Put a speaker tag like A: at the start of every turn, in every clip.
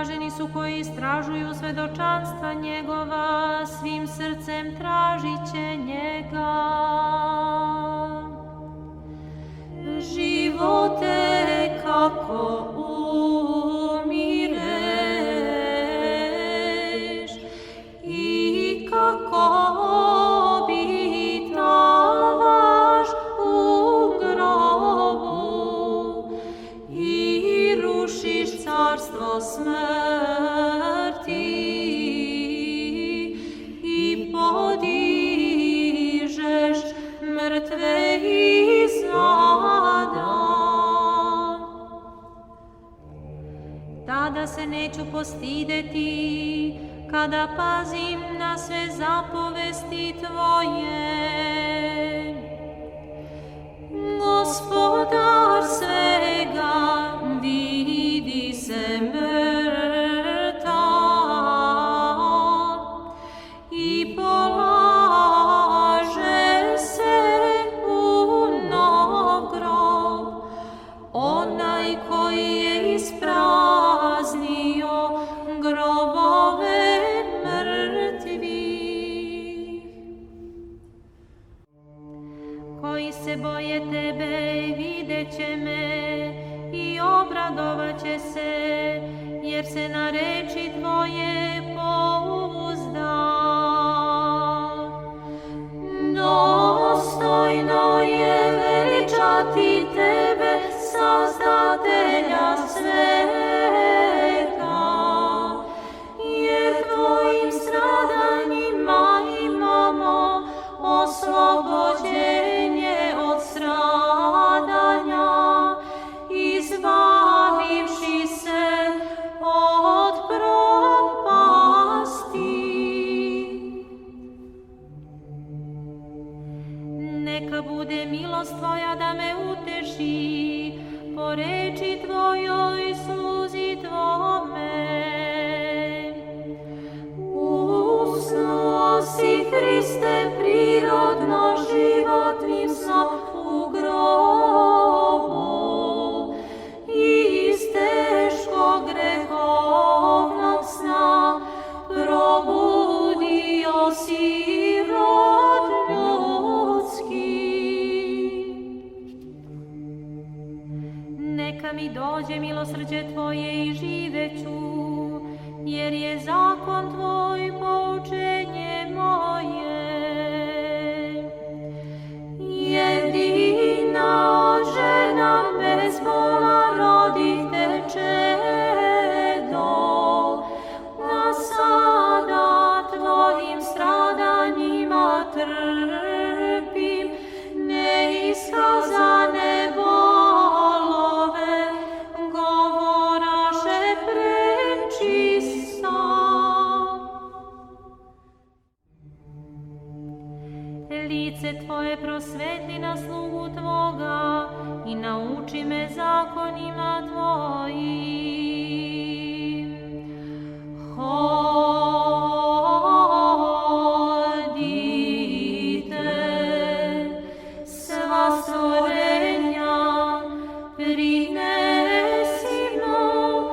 A: Blaženi su koji istražuju svedočanstva njegova, svim srcem tražit će njega. Živote kako umireš i kako obitavaš u grobu i rušiš carstvo smrti i podižeš mrtve iz ada. Tada se neću postideti kada pazim na sve zapovesti tvoje. Gospodar svega vidi se mrtav i polaže se u nov grob. Onaj koji je ispraznio grobove mrtvih. Koji se boje tebe vidjet će me i obradovat će se, jer se na reči tvoje pouzda. Dostojno je veličati tebe, Sazdatelja sveta, jer tvojim stradanjima imamo oslobođenje od stradanja, izbavivši se od propasti. Neka bude milost tvoja da me uteši, po reči tvojoj sluzi tvome. Usnosi Hriste prirodno životnim snom u grobu i iz teškog grehovnog sna probudio si rod ljudski. Neka mi dođe milosrđe tvoje i živeću, jer je zakon tvoj poučenje moje. Jedina od žena bez bola rodite čedo, a sada tvojim stradanjima trpim neiskazane bolove, govoraše prečista. Lice tvoje prosvetli na slugu tvoga i nauči me zakonima tvojim. Hodite sva stvorenja, prinesi mnom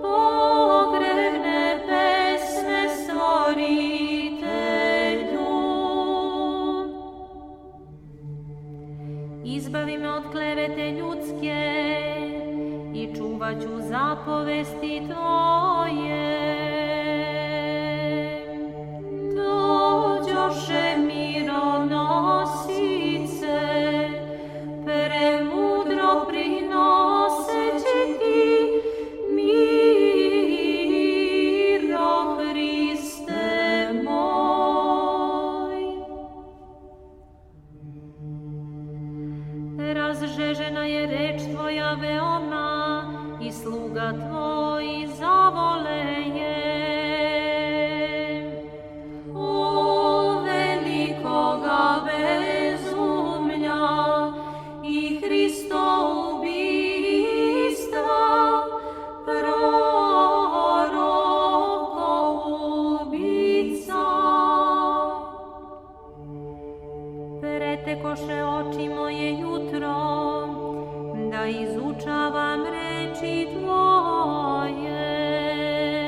A: pogrebne pesme stvoritelju. Izbavi me od klevete ljudske i čuvat ću zapovesti tvoje. Dođoše mironosice, premudro prinoseći ti miro, Hriste moj. Razžežena je reč tvoja veoma i sluga tvoj zavole je.